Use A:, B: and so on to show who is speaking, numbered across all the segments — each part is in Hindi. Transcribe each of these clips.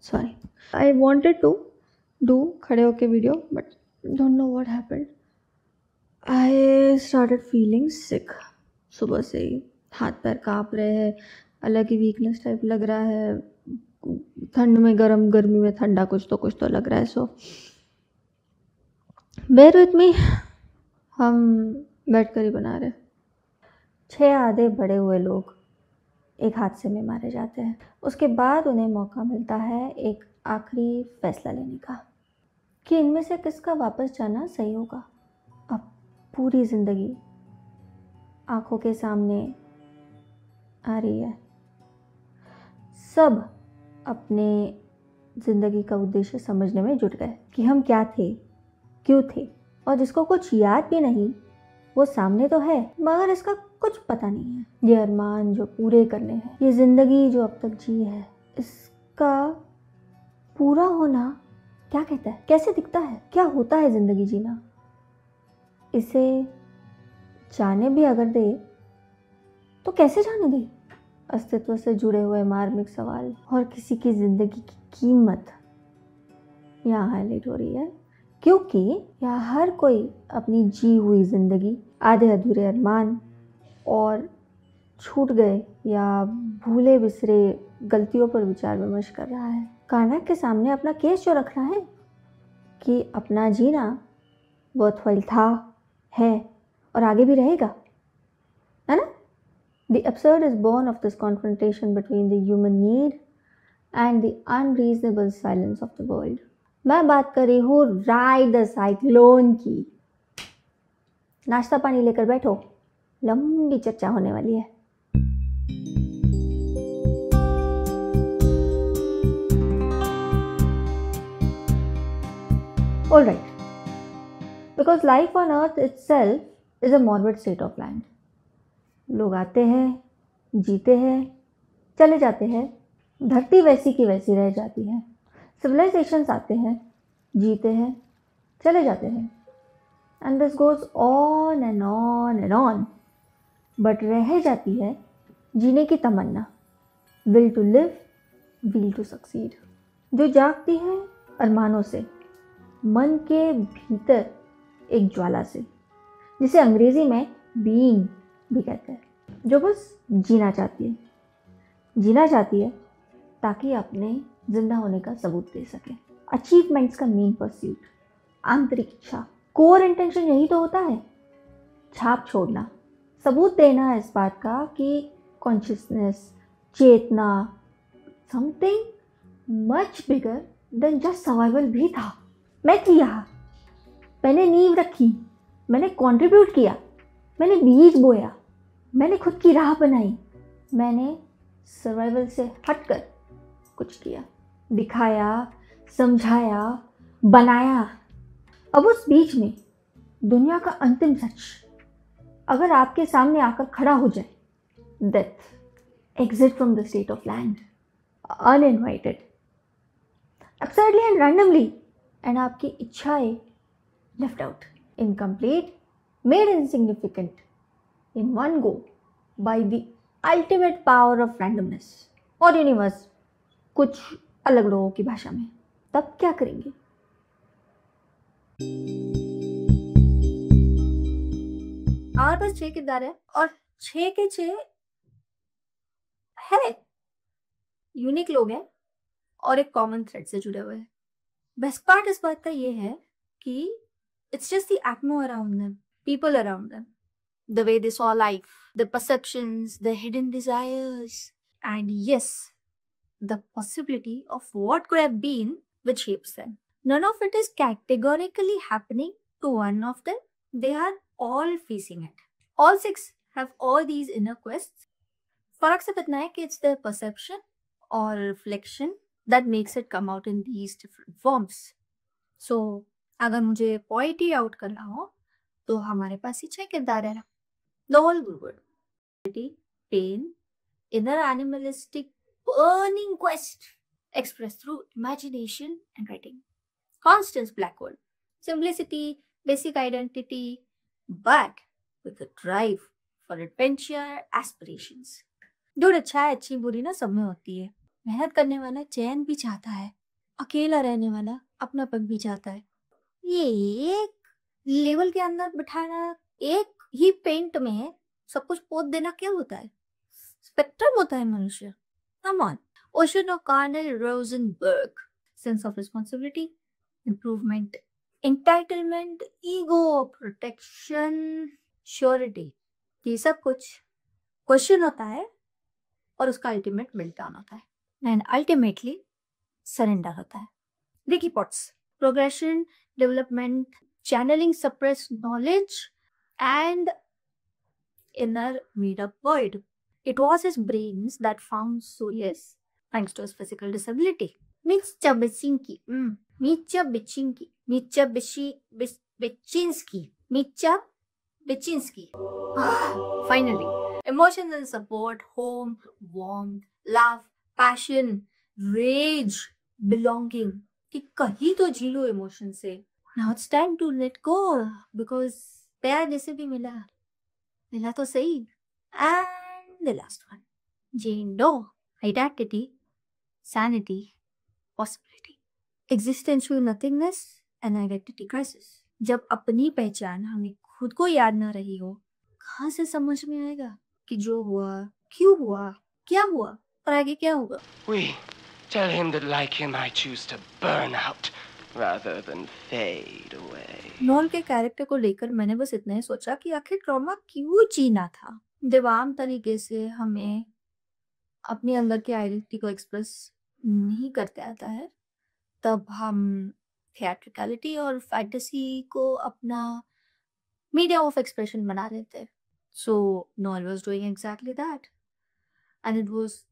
A: Sorry. I wanted to do खड़े होके video but don't know what happened. I started feeling sick. सुबह से ही हाथ पैर काँप रहे हैं, अलग ही वीकनेस टाइप लग रहा है, ठंड में गर्म, गर्मी में ठंडा, कुछ तो लग रहा है. सो बेयर विथ मी. हम बैठ कर ही बना रहे. 6 आधे बड़े हुए लोग एक हादसे में मारे जाते हैं. उसके बाद उन्हें मौका मिलता है एक आखिरी फैसला लेने का कि इनमें से किसका वापस जाना सही होगा. अब पूरी ज़िंदगी आंखों के सामने आ रही है. सब अपने ज़िंदगी का उद्देश्य समझने में जुट गए कि हम क्या थे, क्यों थे, और जिसको कुछ याद भी नहीं वो सामने तो है मगर इसका कुछ पता नहीं है. ये अरमान जो पूरे करने हैं, ये ज़िंदगी जो अब तक जी है, इसका पूरा होना क्या कहता है, कैसे दिखता है, क्या होता है ज़िंदगी जीना. इसे जाने भी अगर दे तो कैसे जाने दे. अस्तित्व से जुड़े हुए मार्मिक सवाल और किसी की ज़िंदगी की कीमत यहाँ हाईलाइट हो रही है, क्योंकि यहाँ हर कोई अपनी जी हुई ज़िंदगी, आधे अधूरे अरमान और छूट गए या भूले बिसरे गलतियों पर विचार विमर्श कर रहा है. कार्नाक के सामने अपना केस जो रख रहा है कि अपना जीना वर्थवाइल था, है और आगे भी रहेगा, है ना. The absurd is born of this confrontation between the human need and the unreasonable silence of the world. मैं बात कर रही हूँ राइड द साइक्लोन की. नाश्ता पानी लेकर बैठो, लंबी चर्चा होने वाली है. All right. Because life on earth itself is a morbid state of land. लोग आते हैं, जीते हैं, चले जाते हैं, धरती वैसी की वैसी रह जाती है. सिविलाइजेशंस आते हैं, जीते हैं, चले जाते हैं, and this goes on and on and on. But रह जाती है जीने की तमन्ना, will to live, will to succeed, जो जागती है अरमानों से, मन के भीतर एक ज्वाला से, जिसे अंग्रेजी में बीइंग भी कहते हैं, जो बस जीना चाहती है ताकि अपने जिंदा होने का सबूत दे सके. अचीवमेंट्स का मेन परस्यूट, आंतरिक इच्छा, कोर इंटेंशन यही तो होता है, छाप छोड़ना, सबूत देना इस बात का कि कॉन्शियसनेस, चेतना, something much bigger than just survival भी था. मैं किया, मैंने नींव रखी, मैंने कंट्रीब्यूट किया, मैंने बीज बोया, मैंने खुद की राह बनाई, मैंने सर्वाइवल से हटकर कुछ किया, दिखाया, समझाया, बनाया. अब उस बीच में दुनिया का अंतिम सच अगर आपके सामने आकर खड़ा हो जाए, death, exit from the state of land, uninvited, absurdly and randomly, and आपकी इच्छाएं left out, incomplete, made insignificant in one go by the ultimate power of randomness or universe, कुछ अलग लोगों की भाषा में. तब क्या करेंगे? हमारे पास 6 किरदार है और 6 के 6 है यूनिक लोग हैं और एक कॉमन थ्रेड से जुड़े हुए हैं. बेस्ट पार्ट इस बात का ये है कि it's just the atmo around them, people around them, the way they saw life, the perceptions, the hidden desires, and yes, the possibility of what could have been which shapes them. None of it is categorically happening to one of them. They are all facing it. All 6 have all these inner quests. फर्क सिर्फ इतना है कि it's their perception or reflection that makes it come out in these different forms. So, अगर मुझे पोइट्री आउट करना हो तो हमारे पास ही 6 किरदार है. The whole world, pain, inner animalistic burning quest expressed through imagination and writing. Constance Blackwell, simplicity, basic identity, but with a drive for adventure, aspirations. जो अच्छा है, अच्छी बुरी ना सब में होती है. मेहनत करने वाला चैन भी चाहता है,
B: अकेला रहने वाला अपनापन भी चाहता है। ये एक लेवल के अंदर बिठाना, एक ही पेंट में सब कुछ पोत देना क्या होता है? स्पेक्ट्रम होता है मनुष्य। Come on. Ocean O'Connor Rosenberg, sense of responsibility, improvement, entitlement, ego, protection, surety, ये सब कुछ क्वेश्चन होता है और उसका अल्टीमेट मेल्टडाउन होता है एंड अल्टीमेटली सरेंडर होता है। Ricky Potts, progression, development, channeling suppressed knowledge and inner made up void. It was his brains that found solace thanks to his physical disability. Mitsubishi, Mitsubishi. Finally, emotions and support, home, warmth, love, passion, rage, belonging. कि कहीं तो जी लो इमोशन से. Now it's time to let go because प्यार जैसे भी मिला तो सही. And the last one, Jane Doe, identity, sanity, possibility, existential nothingness and identity crisis. जब अपनी पहचान हमें खुद को याद न रही हो, कहाँ से समझ में आएगा कि जो हुआ, क्यों हुआ, क्या हुआ और आगे क्या होगा?
C: We tell him that like him I choose to burn out rather than fade away.
B: Knoll के कैरेक्टर को लेकर मैंने बस इतना ही सोचा कि आखिर ट्रॉमा क्यों जीना था। जब आम तरीके से हमें अपने अंदर की आइडेंटिटी को एक्सप्रेस नहीं करते आता है, तब हम थिएट्रिकलिटी और फैंटेसी को अपना मीडियम ऑफ एक्सप्रेशन बना देते हैं। So Noll was doing exactly that and it was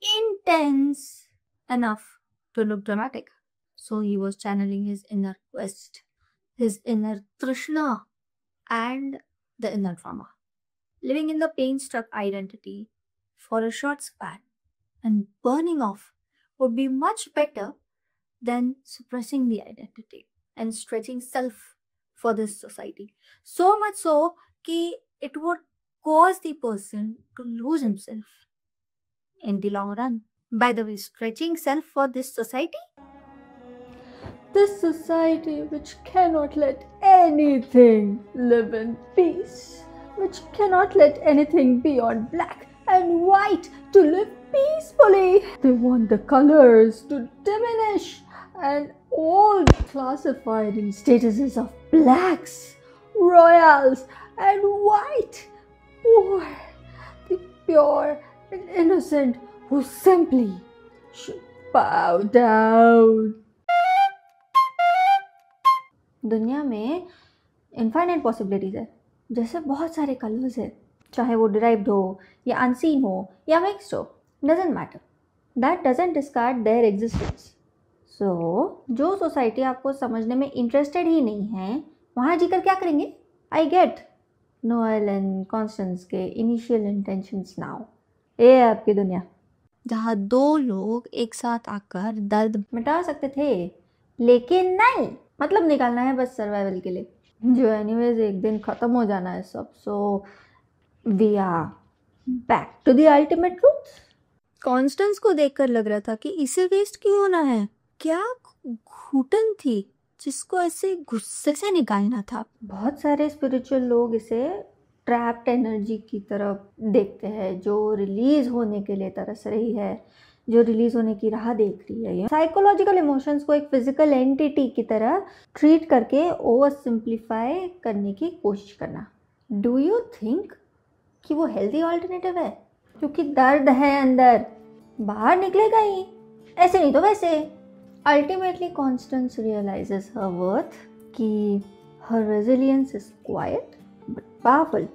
B: intense enough to look dramatic. So he was channeling his inner quest, his inner trishna, and the inner trauma. Living in the pain-struck identity for a short span and burning off would be much better than suppressing the identity and stretching self for this society. So much so that it would cause the person to lose himself in the long run. By the way, stretching self for this society?
A: This society which cannot let anything live in peace, which cannot let anything beyond black and white to live peacefully. They want the colors to diminish and all classified in statuses of blacks, royals and white, or the pure and innocent who simply should bow down. दुनिया में इनफाइनाइट पॉसिबिलिटीज है, जैसे बहुत सारे कलर्स है, चाहे वो डिराइव्ड हो या अनसीन हो या मिक्स्ड हो, doesn't matter. That doesn't discard their existence. So जो सोसाइटी आपको समझने में इंटरेस्टेड ही नहीं है, वहाँ जीकर क्या करेंगे? I get Noel and Constance के इनिशियल इंटेंशंस नाउ. ये है आपकी दुनिया
B: जहाँ दो लोग एक साथ आकर दर्द
A: मिटा सकते थे, लेकिन नहीं, मतलब निकालना है बस सर्वाइवल के लिए, जो एनीवेज एक दिन ख़त्म हो जाना है सब. So we are back to the ultimate truth.
B: Constance को देखकर लग रहा था कि इसे वेस्ट क्यों होना है. क्या घुटन थी जिसको ऐसे गुस्से से निकालना था.
A: बहुत सारे स्पिरिचुअल लोग इसे ट्रैप्ड एनर्जी की तरफ देखते हैं, जो रिलीज होने के लिए तरस रही है, जो रिलीज होने की राह देख रही है. ये साइकोलॉजिकल इमोशंस को एक फिजिकल एंटिटी की तरह ट्रीट करके ओवर सिंप्लीफाई करने की कोशिश करना. डू यू थिंक कि वो हेल्दी ऑल्टरनेटिव है? क्योंकि दर्द है अंदर, बाहर निकलेगा ही, ऐसे नहीं तो वैसे. Ultimately Constance realises her worth, कि her resilience is quite but powerful.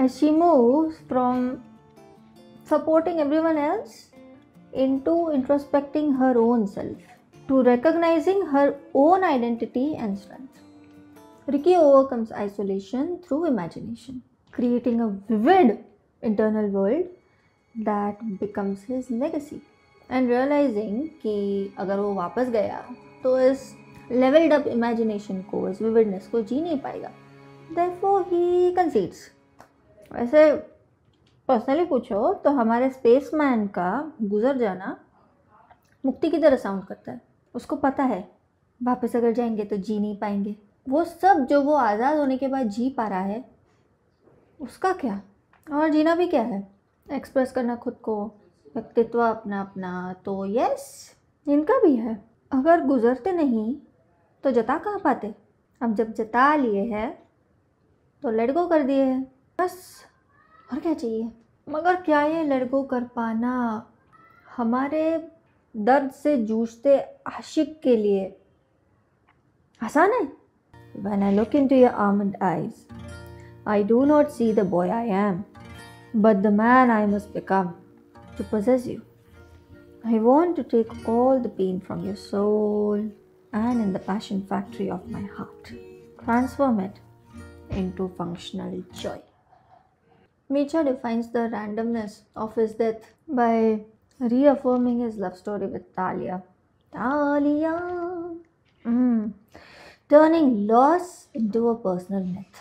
A: As she moves from supporting everyone else into introspecting her own self, to recognizing her own identity and strength. Ricky overcomes isolation through imagination, creating a vivid internal world that becomes his legacy, and realizing कि अगर वो वापस गया तो इस leveled up imagination को, इस vividness को जी नहीं पाएगा. Therefore he concedes. वैसे पर्सनली पूछो तो हमारे स्पेसमैन का गुजर जाना मुक्ति की तरह साउंड करता है. उसको पता है वापस अगर जाएंगे तो जी नहीं पाएंगे। वो सब जो वो आज़ाद होने के बाद जी पा रहा है, उसका क्या? और जीना भी क्या है? एक्सप्रेस करना खुद को, व्यक्तित्व अपना अपना, तो यस इनका भी है। अगर गुजरते नहीं तो जता कहाँ पाते? अब जब जता लिए है तो लेट गो कर दिए है, बस। और क्या चाहिए? मगर क्या ये लेट गो कर पाना हमारे दर्द से जूझते आशिक के लिए आसान है? When I look into your almond eyes, I do not see the boy I am, but the man I must become to possess you. I want to take all the pain from your soul and in the passion factory of my heart, transform it into functional joy. Mitcha defines the randomness of his death by reaffirming his love story with Talia. Talia! Turning loss into a personal myth.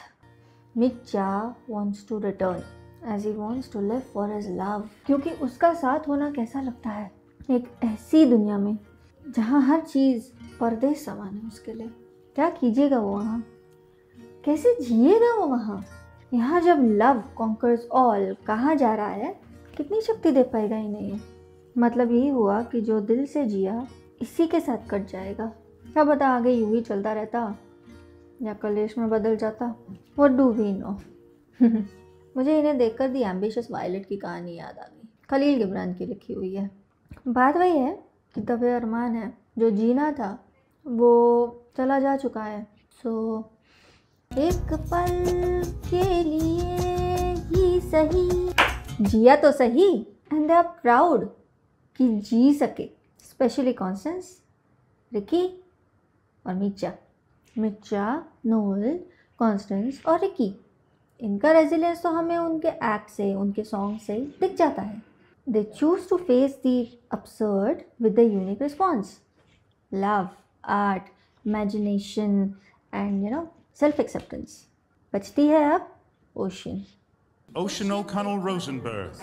A: Mitcha wants to return as he wants to live for his love. क्योंकि उसका साथ होना कैसा लगता है एक ऐसी दुनिया में जहाँ हर चीज़ परदेश समान है उसके लिए। क्या कीजिएगा वो वहाँ? कैसे जिएगा वो वहाँ? यहाँ जब लव कॉन्कर्स ऑल कहा जा रहा है, कितनी शक्ति दे पाएगा इन्हें ये? मतलब यही हुआ कि जो दिल से जिया इसी के साथ कट जाएगा। क्या पता आगे यूं ही चलता रहता या कलेश में बदल जाता। What do we know. मुझे इन्हें देखकर दी एम्बिशियस वायलेट की कहानी याद आ गई। खलील गिब्रान की लिखी हुई है। बात वही है कि दबे अरमान है, जो जीना था वो चला जा चुका है। सो एक पल के लिए ही सही जिया तो सही, एंड दे आर प्राउड कि जी सके। स्पेशली कॉन्स्टेंस, रिकी और मिर्चा, नोएल, कॉन्स्टेंस और रिकी। इनका रेजिलियंस तो हमें उनके एक्ट से, उनके सॉन्ग से दिख जाता है। They choose to face the absurd with the unique response, love, art, imagination and self acceptance. बचती है अब ओशन।
D: Ocean O'Connell Rosenberg.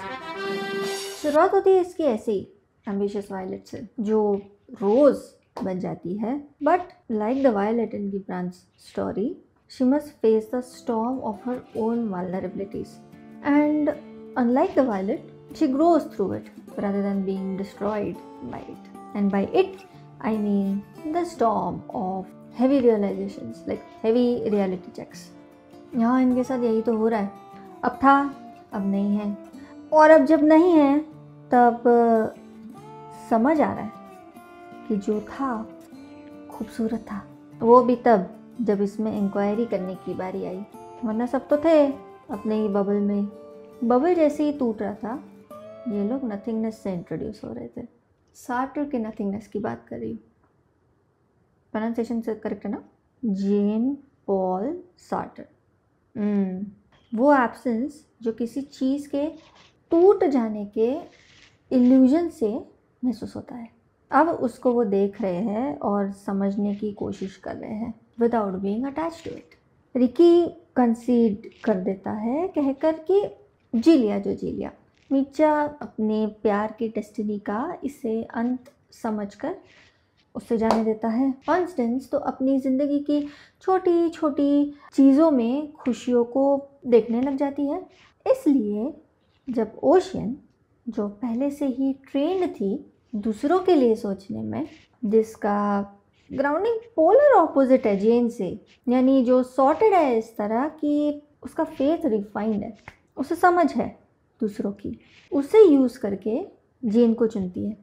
A: शुरुआत होती है इसकी ऐसे ही एम्बिशियस वायलेट से, जो रोज बन जाती है। But like the violet in Gibran's story, she must face the storm of her own vulnerabilities, and unlike the violet, she grows through it rather than being destroyed by it. And by it I mean the storm of heavy realizations, like heavy reality checks. यहाँ इनके साथ यही तो हो रहा है। अब था, अब नहीं है, और अब जब नहीं है तब समझ आ रहा है कि जो था खूबसूरत था। वो भी तब जब इसमें इंक्वायरी करने की बारी आई, वरना सब तो थे अपने ही बबल में। बबल जैसे ही टूट रहा था, ये लोग नथिंगनेस से इंट्रोड्यूस हो रहे थे। सार्टर के नथिंगनेस की बात कर रही हूँ। प्रोनाउंसिएशन से करेक्ट है ना? जेन पॉल सार्टर। वो एब्सेंस जो किसी चीज़ के टूट जाने के इल्यूजन से महसूस होता है, अब उसको वो देख रहे हैं और समझने की कोशिश कर रहे हैं without being attached to it. Ricky concede कर देता है कहकर कि जी लिया जो जी लिया। मिर्चा अपने प्यार की डेस्टिनी का इसे अंत समझकर उससे जाने देता है। कॉन्स्टेंस तो अपनी ज़िंदगी की छोटी छोटी चीज़ों में खुशियों को देखने लग जाती है। इसलिए जब ओशियन, जो पहले से ही ट्रेंड थी दूसरों के लिए सोचने में, जिसका ग्राउंडिंग पोलर ऑपोजिट है जेन से, यानी जो सॉर्टेड है इस तरह कि उसका फेथ रिफाइंड है, उसे समझ है दूसरों की, उसे यूज़ करके जेन को चुनती है।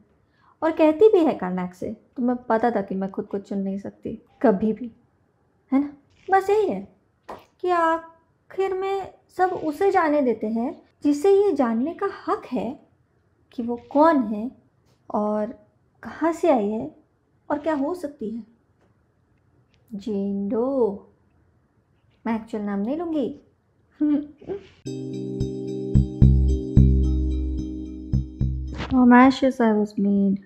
A: और कहती भी है कार्नैक से, तुम्हें पता था कि मैं खुद को चुन नहीं सकती कभी भी, है ना? बस यही है कि आखिर में सब उसे जाने देते हैं जिसे ये जानने का हक है कि वो कौन है और कहाँ से आई है और क्या हो सकती है। जेन डो, मैं एक्चुअल नाम नहीं लूँगी। From ashes I was made,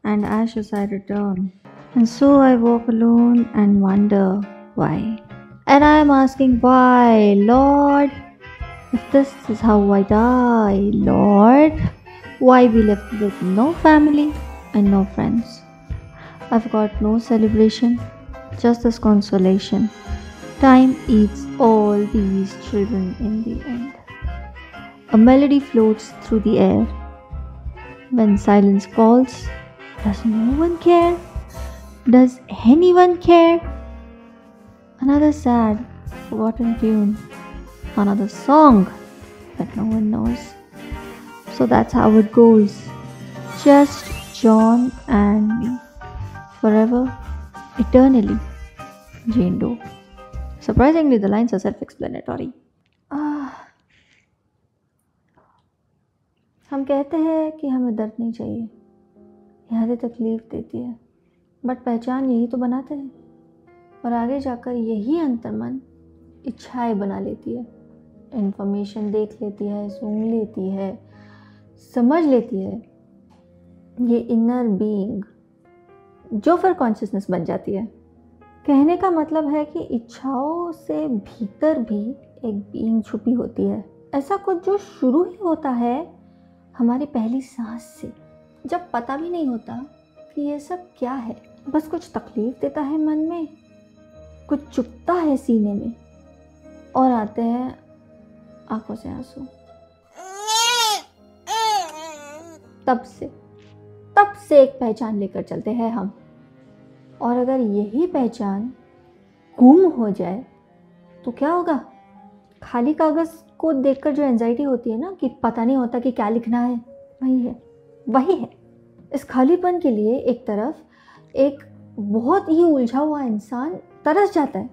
A: and ashes I return, and so I walk alone and wonder why. And I am asking why, Lord? If this is how I die, Lord, why be left with no family and no friends? I've got no celebration, just this consolation. Time eats all these children in the end. A melody floats through the air. When silence falls, does no one care? Does anyone care? Another sad, forgotten tune. Another song that no one knows. So that's how it goes. Just John and me. Forever, eternally. Jane Doe. Surprisingly, the lines are self-explanatory. हम कहते हैं कि हमें दर्द नहीं चाहिए, यादें तकलीफ देती है, बट पहचान यही तो बनाते हैं, और आगे जाकर यही अंतर्मन इच्छाएं बना लेती है, इन्फॉर्मेशन देख लेती है, सुन लेती है, समझ लेती है, ये इनर बीइंग जो फिर कॉन्शियसनेस बन जाती है। कहने का मतलब है कि इच्छाओं से भीतर भी एक बीइंग छुपी होती है, ऐसा कुछ जो शुरू ही होता है हमारी पहली सांस से, जब पता भी नहीं होता कि ये सब क्या है, बस कुछ तकलीफ देता है मन में, कुछ चुभता है सीने में, और आते हैं आंखों से आंसू। तब से एक पहचान लेकर चलते हैं हम, और अगर यही पहचान गुम हो जाए तो क्या होगा? खाली कागज को देखकर जो एंजाइटी होती है ना, कि पता नहीं होता कि क्या लिखना है, वही है। इस खालीपन के लिए एक तरफ एक बहुत ही उलझा हुआ इंसान तरस जाता है,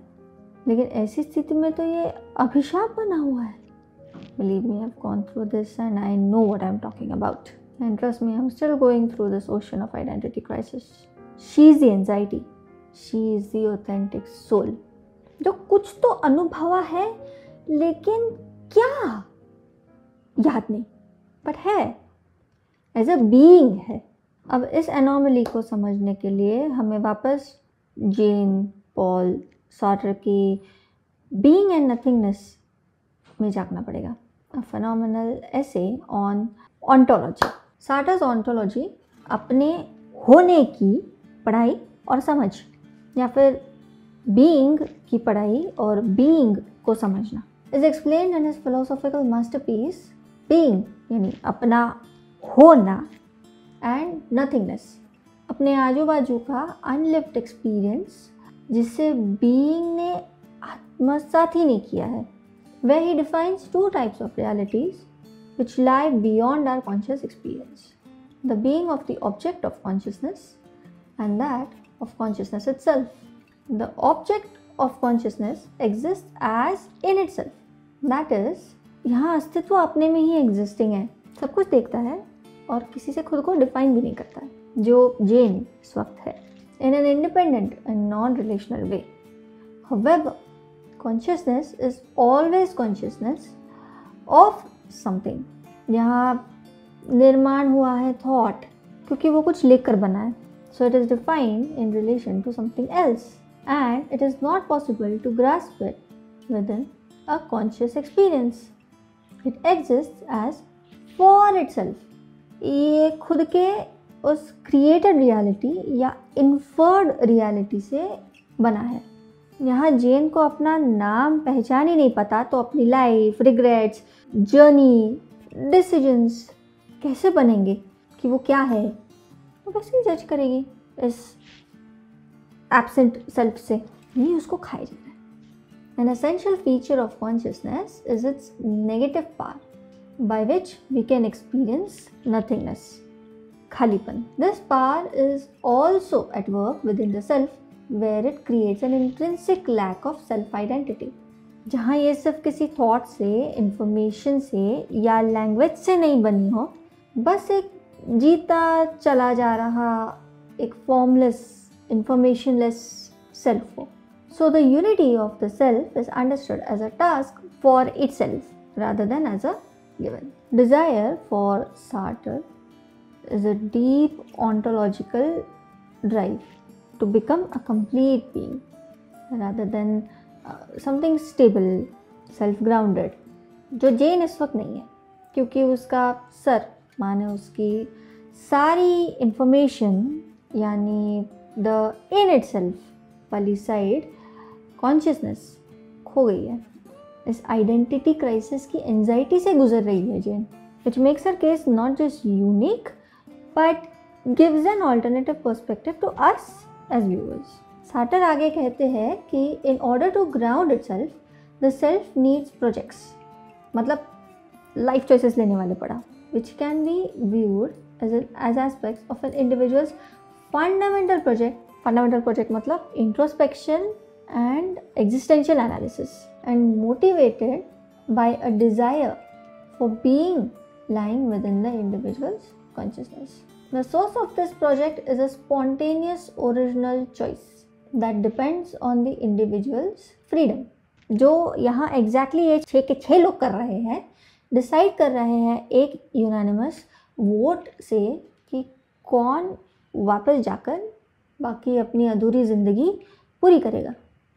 A: लेकिन ऐसी स्थिति में तो ये अभिशाप बना हुआ है। Believe me, I've gone through this and I know what I'm talking about. And trust me, I'm still going through this ocean of identity crisis. She is the anxiety. She is the authentic soul. जो कुछ तो अनुभवा है, लेकिन क्या याद नहीं, बट है, एज अ बीइंग है। अब इस एनोमली को समझने के लिए हमें वापस जेन पॉल सार्टर की बीइंग एंड नथिंगनेस में झांकना पड़ेगा। A phenomenal essay on ontology. Sartre's ontology अपने होने की पढ़ाई और समझ, या फिर बीइंग की पढ़ाई और बीइंग को समझना, is explained in his philosophical masterpiece Being, यानी अपना होना, and nothingness, अपने आजू बाजू का अनलिव्ड एक्सपीरियंस जिसे बीइंग ने आत्मसात ही नहीं किया है। Where he defines two types of realities which lie beyond our conscious experience, the being of the object of consciousness and that of consciousness itself. The object of consciousness exists as in itself, that is, यहाँ अस्तित्व अपने में ही एग्जिस्टिंग है, सब कुछ देखता है और किसी से खुद को डिफाइन भी नहीं करता है, जो जेन इस वक्त है, in an independent and non-relational way. However, consciousness is always consciousness of something. यहाँ निर्माण हुआ है thought, क्योंकि वो कुछ लेकर बना है, so it is defined in relation to something else, and it is not possible to grasp it within a conscious experience. It exists as for itself. ये खुद के उस created reality या inferred reality से बना है। यहाँ जेन को अपना नाम पहचान ही नहीं पता, तो अपनी लाइफ, रिग्रेट्स, जर्नी, डिसीजंस कैसे बनेंगे कि वो क्या है, वो कैसे ही जज करेगी इस एब्सेंट सेल्फ से? नहीं, उसको खाए जा रहा है। An essential feature of consciousness is its negative part, by which we can experience nothingness, khalipan. This part is also at work within the self, where it creates an intrinsic lack of self-identity. जहाँ ये सिर्फ किसी थॉट से, इंफॉर्मेशन से या लैंग्वेज से नहीं बनी हो, बस एक जीता चला जा रहा एक फॉर्मलेस, इंफॉर्मेशनलेस सेल्फ हो। So the unity of the self is understood as a task for itself rather than as a given. Desire for Sartre is a deep ontological drive to become a complete being rather than something stable, self-grounded, जो जेन इस वक्त नहीं है, क्योंकि उसका सर माने उसकी सारी इंफॉर्मेशन यानी द इन इटसेल्फ वाली साइड कॉन्शियसनेस खो गई है। इस आइडेंटिटी क्राइसिस की एंजाइटी से गुजर रही है Jean, which makes her case not just unique but gives an alternative perspective to us as viewers. Sartre आगे कहते हैं कि in order to ground itself the self needs projects, मतलब लाइफ चॉइसेस लेने वाले पड़ा, which can be viewed as aspects of an individual's fundamental project मतलब introspection and existential analysis, and motivated by a desire for being lying within the individual's consciousness. The source of this project is a spontaneous original choice that depends on the individual's freedom. जो यहाँ exactly ये 6 के 6 लोग कर रहे हैं, डिसाइड कर रहे हैं एक यूनानिमस वोट से कि कौन वापस जाकर बाकी अपनी अधूरी ज़िंदगी पूरी करेगा।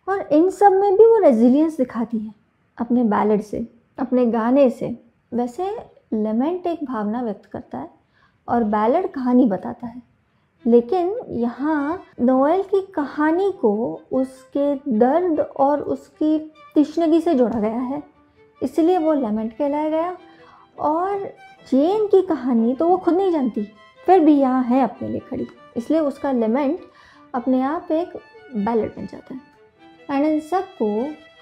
A: और इन सब में भी वो रेजिलियंस दिखाती है अपने बैलेड से, अपने गाने से। वैसे लेमेंट एक भावना व्यक्त करता है और बैलेड कहानी बताता है, लेकिन यहाँ नोएल की कहानी को उसके दर्द और उसकी तिश्नगी से जोड़ा गया है, इसलिए वो लेमेंट कहलाया गया। और जेन की कहानी तो वो खुद नहीं जानती, फिर भी यहाँ है अपने लिए खड़ी, इसलिए उसका लेमेंट अपने आप एक बैलेड बन जाता है। एंड इन सब को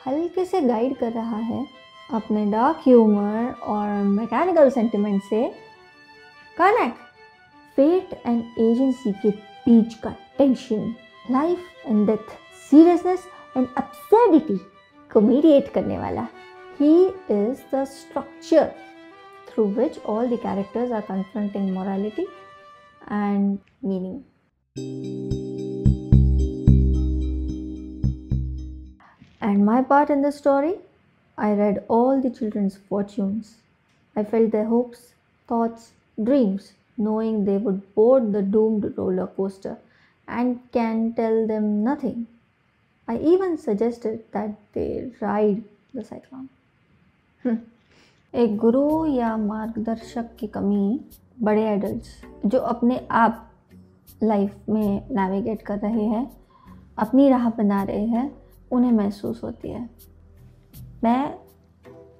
A: हल्के से गाइड कर रहा है अपने डार्क ह्यूमर और मैकेनिकल सेंटिमेंट से कार्नैक। फेट एंड एजेंसी के बीच का tension, life and death, seriousness and absurdity को मीडिएट करने वाला। He is the structure through which all the characters are confronting morality and meaning. And my part in the story, I read all the children's fortunes. I felt their hopes, thoughts, dreams, knowing they would board the doomed roller coaster and can tell them nothing. I even suggested that they ride the cyclone. एक गुरु या मार्गदर्शक की कमी बड़े एडल्ट्स जो अपने आप लाइफ में नेविगेट कर रहे हैं, अपनी राह बना रहे हैं, उन्हें महसूस होती है। मैं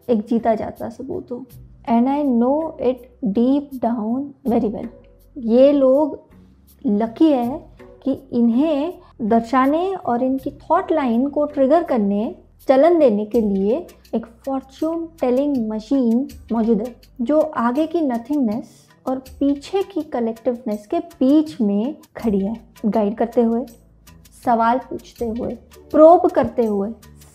A: एक जीता जाता सबूत हूँ, and I know it deep down very well. ये लोग लकी है कि इन्हें दर्शाने और इनकी थॉट लाइन को ट्रिगर करने, चलन देने के लिए एक फॉर्च्यून टेलिंग मशीन मौजूद है, जो आगे की नथिंगनेस और पीछे की कलेक्टिवनेस के बीच में खड़ी है, गाइड करते हुए, सवाल पूछते हुए, प्रोब करते हुए,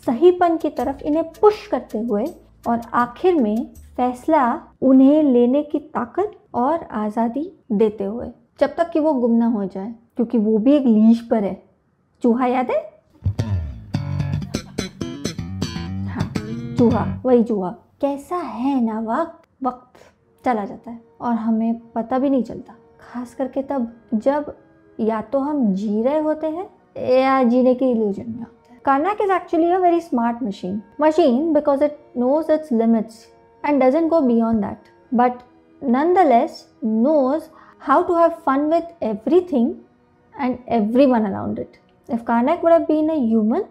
A: सहीपन की तरफ इन्हें पुश करते हुए, और आखिर में फैसला उन्हें लेने की ताकत और आज़ादी देते हुए, जब तक कि वो गुम ना हो जाए, क्योंकि वो भी एक लीश पर है। चूहा याद है? हाँ, चूहा, वही चूहा। कैसा है ना, वक्त चला जाता है और हमें पता भी नहीं चलता, खास करके तब जब या तो हम जी रहे होते हैं या जीने की इल्यूजन में होता है। Karnak is actually a very smart machine because it knows its limits and doesn't go beyond that, but nonetheless knows how to have fun with everything and everyone around it. If Karnak would have been a human,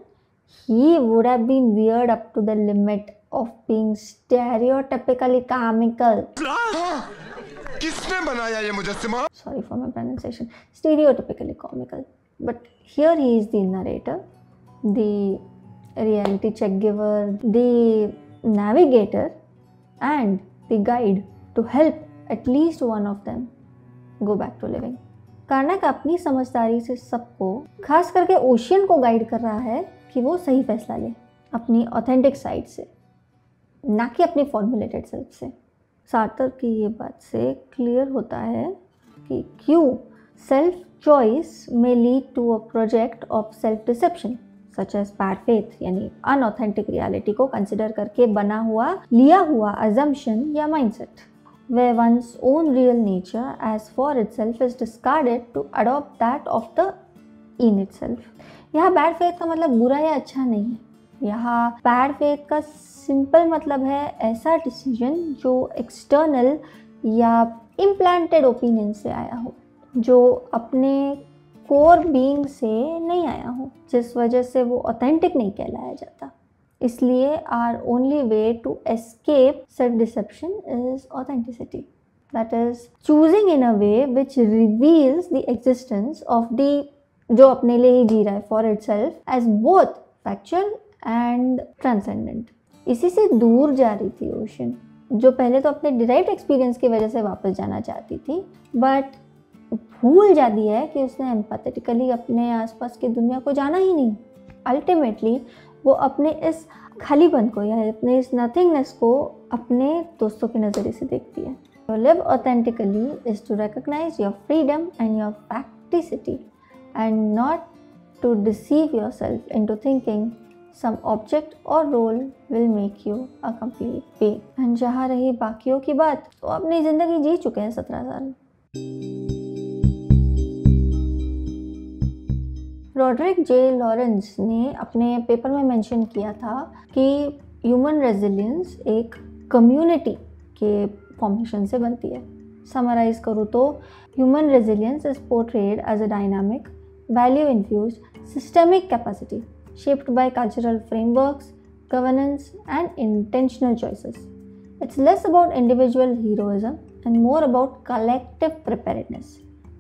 A: he would have been weird up to the limit of being stereotypically comical.
E: किसने बनाया ये मुजस्सिमा?
A: Sorry for my pronunciation. Stereotypically comical. But here he is the narrator, the reality check giver, the navigator, and the guide to help at least one of them go back to living. कार्नैक अपनी समझदारी से सबको, खास करके ओशियन को गाइड कर रहा है कि वो सही फैसला ले अपनी ऑथेंटिक साइड से, ना कि अपनी फॉर्मुलेटेड सेल्फ से। सार्टर की ये बात से क्लियर होता है कि क्यों सेल्फ चॉइस में lead to a project of self deception such as bad faith, यानी अनऑथेंटिक रियलिटी को कंसिडर करके बना हुआ, लिया हुआ अजम्पशन या mindset, where one's own real nature as for itself is discarded to adopt that of the in itself. यहाँ बैड फेथ का मतलब बुरा या अच्छा नहीं है, यहाँ बैड फेथ का सिंपल मतलब है ऐसा डिसीजन जो एक्सटर्नल या इम्प्लांटेड ओपिनियन से आया हो, जो अपने कोर बीइंग से नहीं आया हूँ, जिस वजह से वो ऑथेंटिक नहीं कहलाया जाता। इसलिए our only way to escape self deception is authenticity, that is choosing in a way which reveals the existence of the जो अपने लिए ही जी रहा है for itself as both factual and transcendent. इसी से दूर जा रही थी ओशन, जो पहले तो अपने डिराइव्ड एक्सपीरियंस की वजह से वापस जाना चाहती थी, बट भूल जाती है कि उसने एम्पैथेटिकली अपने आसपास की दुनिया को जाना ही नहीं। अल्टीमेटली वो अपने इस खालीपन को या अपने इस नथिंगनेस को अपने दोस्तों के नज़रिए से देखती है। To live authentically is to recognize your freedom and your facticity and not to deceive yourself into thinking some object or role will make you a complete being। and जहाँ रही बाकियों की बात, तो अपनी ज़िंदगी जी चुके हैं 17 साल। रॉड्रिक जे लॉरेंस ने अपने पेपर में मेंशन किया था कि ह्यूमन रेजिलियंस एक कम्युनिटी के फॉर्मेशन से बनती है। समराइज करूँ तो human resilience is portrayed as a dynamic, value infused systemic capacity shaped by cultural frameworks, governance, and intentional choices. It's less about individual heroism and more about collective preparedness,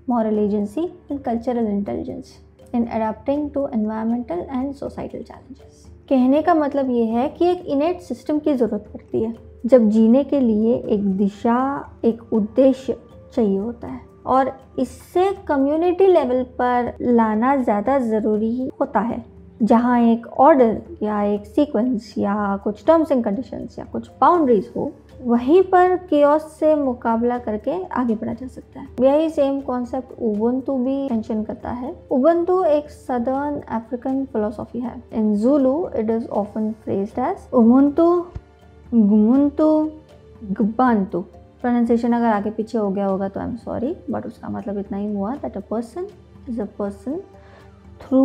A: moral agency, and cultural intelligence in adapting to environmental and societal challenges. कहने का मतलब ये है कि एक इनेट सिस्टम की ज़रूरत पड़ती है जब जीने के लिए एक दिशा, एक उद्देश्य चाहिए होता है, और इससे कम्युनिटी लेवल पर लाना ज़्यादा ज़रूरी होता है, जहाँ एक ऑर्डर या एक सीक्वेंस या कुछ टर्म्स एंड कंडीशंस या कुछ बाउंड्रीज हो, वहीं पर केओस से मुकाबला करके आगे बढ़ा जा सकता है। यही सेम कॉन्सेप्ट उबुंटू भी मेंशन करता है। उबुंटू एक सदर्न अफ्रीकन फिलोसॉफी है। In Zulu it is often phrased as ubuntu, ngumuntu, ngabantu. Pronunciation अगर आगे पीछे हो गया होगा तो आई एम सॉरी, बट उसका मतलब इतना ही हुआ that a person is a person through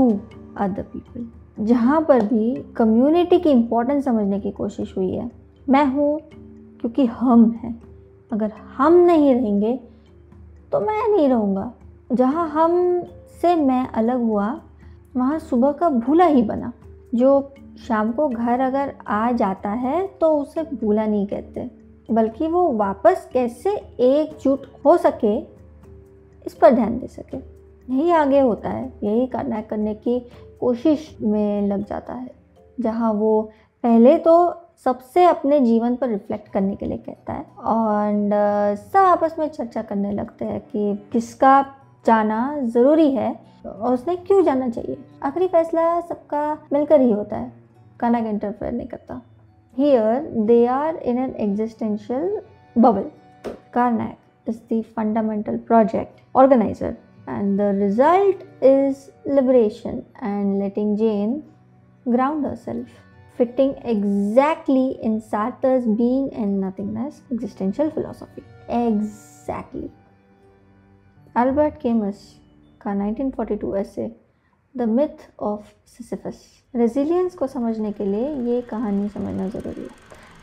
A: other people. जहाँ पर भी कम्युनिटी की इम्पोर्टेंस समझने की कोशिश हुई है, मैं हूँ क्योंकि हम हैं, अगर हम नहीं रहेंगे तो मैं नहीं रहूँगा। जहाँ हम से मैं अलग हुआ, वहाँ सुबह का भूला ही बना। जो शाम को घर अगर आ जाता है तो उसे भूला नहीं कहते, बल्कि वो वापस कैसे एकजुट हो सके इस पर ध्यान दे सके। यही आगे होता है, यही कनेक्ट करने की कोशिश में लग जाता है, जहाँ वो पहले तो सबसे अपने जीवन पर रिफ्लेक्ट करने के लिए कहता है, और सब आपस में चर्चा करने लगते हैं कि किसका जाना ज़रूरी है और उसने क्यों जाना चाहिए। आखिरी फैसला सबका मिलकर ही होता है, कनेक्ट इंटरफेयर नहीं करता। Here they are in an existential bubble. Karnak is the fundamental project organizer, and the result is liberation and letting Jane ground herself, fitting exactly in Sartre's being and nothingness existential philosophy. Exactly. Albert Camus का 1942 essay The Myth of Sisyphus। Resilience को समझने के लिए ये कहानी समझना ज़रूरी है।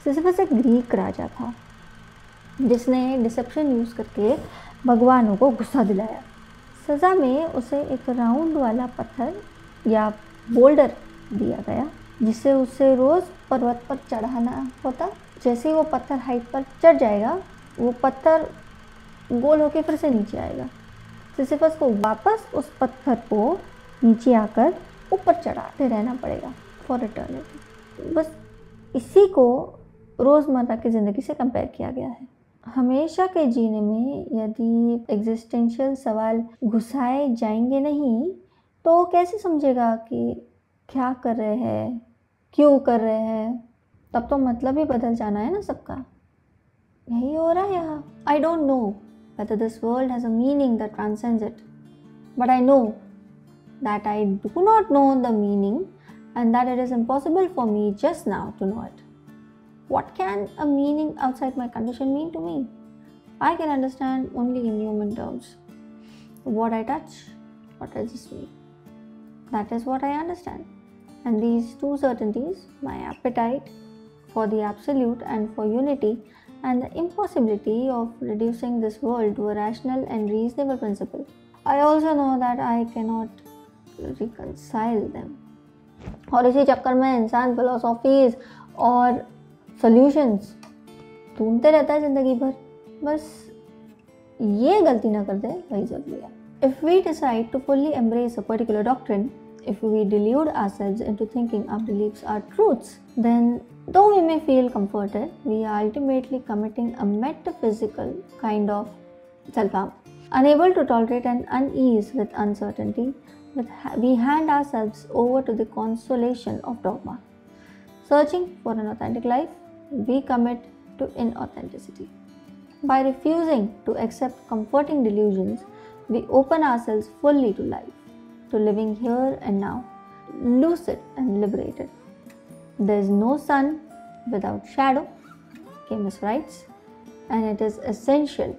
A: सिसिफस एक ग्रीक राजा था जिसने डिसेप्शन यूज़ करके भगवानों को गुस्सा दिलाया। सज़ा में उसे एक राउंड वाला पत्थर या बोल्डर दिया गया, जिसे उसे रोज़ पर्वत पर चढ़ाना होता। जैसे ही वो पत्थर हाइट पर चढ़ जाएगा, वो पत्थर गोल होकर फिर से नीचे आएगा। सिसिफस को वापस उस पत्थर को नीचे आकर ऊपर चढ़ाते रहना पड़ेगा फॉर इटर्निटी। बस इसी को रोज़मर्रा की ज़िंदगी से कंपेयर किया गया है। हमेशा के जीने में यदि एग्जिस्टेंशियल सवाल घुसाए जाएंगे नहीं, तो कैसे समझेगा कि क्या कर रहे हैं, क्यों कर रहे हैं? तब तो मतलब ही बदल जाना है ना सबका। यही हो रहा है यहाँ। I don't know whether this world has a meaning that transcends it, but I know that I do not know the meaning and that it is impossible for me just now to know it. What can a meaning outside my condition mean to me? I can understand only in human terms. What I touch, what does this mean? That is what I understand. And these two certainties, my appetite for the absolute and for unity, and the impossibility of reducing this world to a rational and reasonable principle, I also know that I cannot reconcile them. और इसी चक्कर में इंसान फिलोसॉफीज और सॉल्यूशंस ढूंढते रहता है ज़िंदगी भर. बस ये गलती ना कर दे, वही ज़रूरी है. If we decide to fully embrace a particular doctrine, if we delude ourselves into thinking our beliefs are truths, then though we may feel comforted, we are ultimately committing a metaphysical kind of self-harm. Unable to tolerate an unease with uncertainty, we hand ourselves over to the consolation of dogma. Searching for an authentic life, we commit to inauthenticity. By refusing to accept comforting delusions, we open ourselves fully to life, to living here and now, lucid and liberated. There is no sun without shadow, Camus writes, and it is essential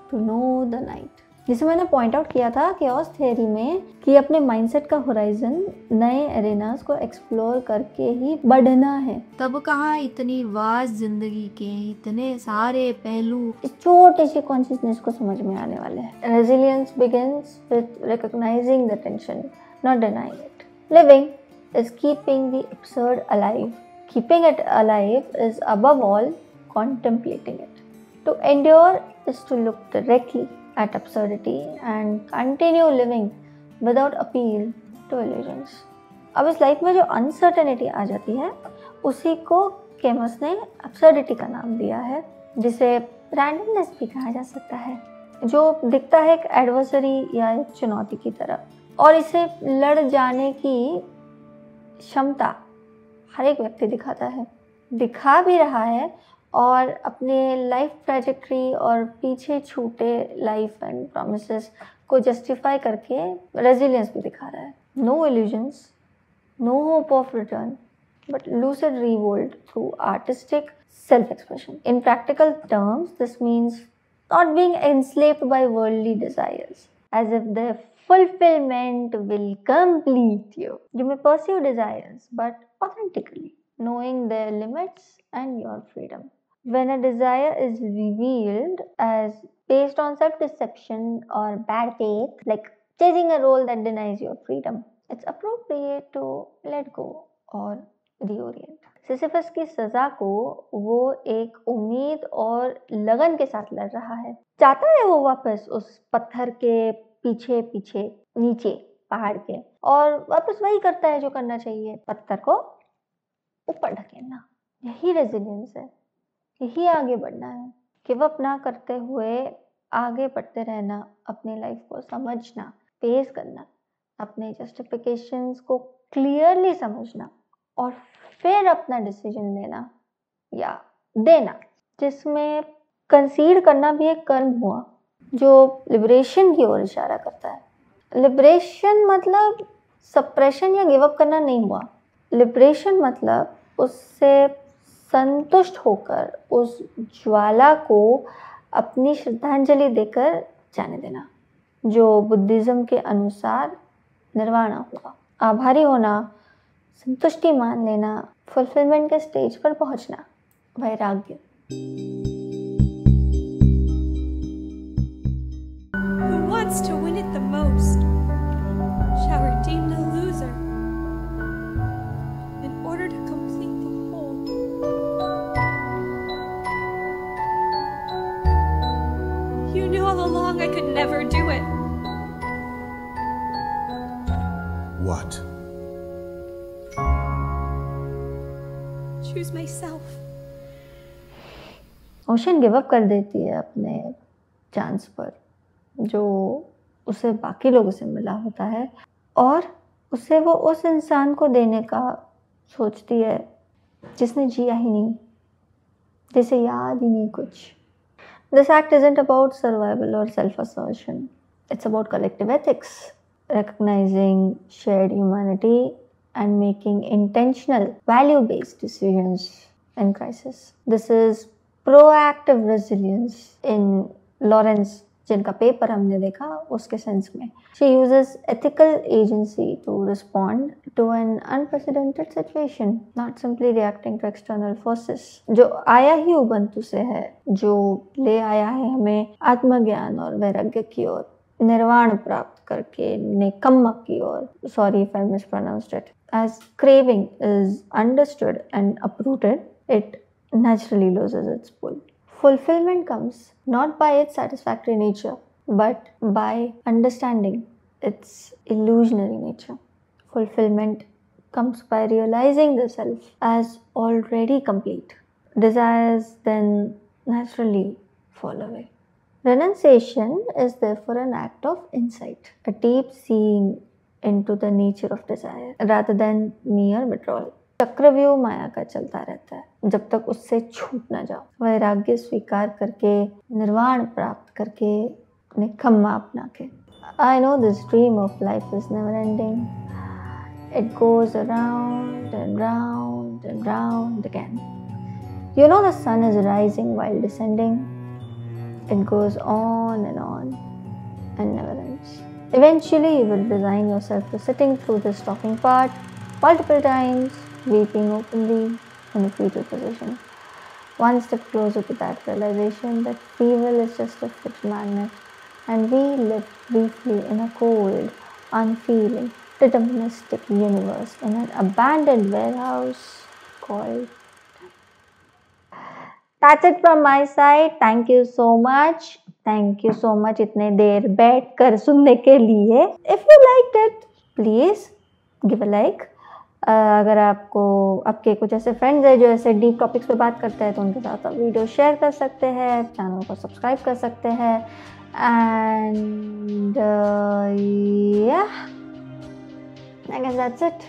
A: to know the night. जिसे मैंने पॉइंट आउट किया था chaos थ्योरी में कि अपने माइंडसेट का होराइजन नए एरेनास को एक्सप्लोर करके ही बढ़ना है.
B: तब कहाँ इतनी वास्ट जिंदगी के इतने सारे पहलू
A: इस छोटे से कॉन्शियसनेस को समझ में आने वाले हैं. Resilience begins with recognising the tension, not denying it. Living is keeping the absurd alive. Keeping it alive is above all contemplating it. To endure is to look directly at absurdity and continue living without appeal to illusions. अब इस लाइफ में जो अनसर्टेनिटी आ जाती है उसी को केमस ने absurdity का नाम दिया है, जिसे रैंडमनेस भी कहा जा सकता है, जो दिखता है एक एडवर्सरी या एक चुनौती की तरह, और इसे लड़ जाने की क्षमता हर एक व्यक्ति दिखाता है, दिखा भी रहा है, और अपने लाइफ ट्रैजेक्टरी और पीछे छूटे लाइफ एंड प्रॉमिसेस को जस्टिफाई करके रेजिलियंस भी दिखा रहा है. No illusions, no hope of return, but lucid revolt through artistic self expression. In practical terms this means not being enslaved by worldly desires, as if their fulfillment will complete you. You may pursue desires, but authentically, knowing their limits and your freedom. When a desire is revealed as based on self-deception or bad faith, like chasing a role that denies your freedom, it's appropriate to let go or reorient. Sisyphus की सजा को वो एक उम्मीद और लगन के साथ लड़ रहा है. चाहता है वो वापस उस पत्थर के पीछे पीछे नीचे पहाड़ के, और वापस वही करता है जो करना चाहिए, पत्थर को ऊपर ढकेलना. यही रेजिलियंस है, यही आगे बढ़ना है. गिव अप ना करते हुए आगे बढ़ते रहना, अपनी लाइफ को समझना, फेस करना, अपने जस्टिफिकेशंस को क्लियरली समझना, और फिर अपना डिसीजन लेना या देना, जिसमें कंसीड करना भी एक कर्म हुआ जो लिबरेशन की ओर इशारा करता है. लिबरेशन मतलब सप्रेशन या गिव अप करना नहीं हुआ. लिबरेशन मतलब उससे संतुष्ट होकर उस ज्वाला को अपनी श्रद्धांजलि देकर जाने देना, जो बुद्धिज्म के अनुसार निर्वाणा होगा. आभारी होना, संतुष्टि मान लेना, फुलफिलमेंट के स्टेज पर पहुंचना, वैराग्य.
F: Who wants to win it the most shall redeem the loser in order to complete the whole. You knew all along I could never do it.
E: What?
F: Choose myself.
A: Ocean give up कर देती है अपने चांस पर, जो उसे बाकी लोगों से मिला होता है, और उसे वो उस इंसान को देने का सोचती है जिसने जिया ही नहीं, जिसे याद ही नहीं कुछ. This act isn't about survival or self-assertion. It's about collective ethics, recognizing shared humanity and making intentional, value-based decisions in crisis. This is proactive resilience in Lawrence, जिनका पेपर हमने देखा उसके सेंस में. She uses ethical agency to respond to an unprecedented situation, not simply reacting to external forces. जो आया ही उबंतु से है, जो ले आया है हमें आत्मज्ञान और वैराग्य की ओर. निर्वाण प्राप्त करके निकम्मा की ओर, sorry if I mispronounced it, as craving is understood and uprooted, it naturally loses its pull. Fulfillment comes not by its satisfactory nature, but by understanding its illusionary nature. Fulfillment comes by realizing the self as already complete. Desires then naturally fall away. Renunciation is therefore an act of insight, a deep seeing into the nature of desire rather than mere withdrawal. चक्रव्यूह माया का चलता रहता है जब तक उससे छूट ना जाओ, वैराग्य स्वीकार करके, निर्वाण प्राप्त करके, निकम्मा अपना के. I know this dream of life is never ending. It goes around and round and round again. You know the sun is rising while descending. It goes on and never ends. Eventually, you will resign yourself to sitting through this talking part multiple times, weeping openly in a fetal position. One step closer to that realization that free will is just a fixed magnet, and we live briefly in a cold, unfeeling, deterministic universe in an abandoned warehouse called. That's it from my side. Thank you so much. Thank you so much इतने देर बैठ कर सुनने के लिए. If you liked it, please give a like. अगर आपके कुछ ऐसे फ्रेंड्स हैं जो ऐसे डीप टॉपिक्स पे बात करते हैं तो उनके साथ आप वीडियो शेयर कर सकते हैं, चैनल को सब्सक्राइब कर सकते हैं. And yeah, I guess that's it.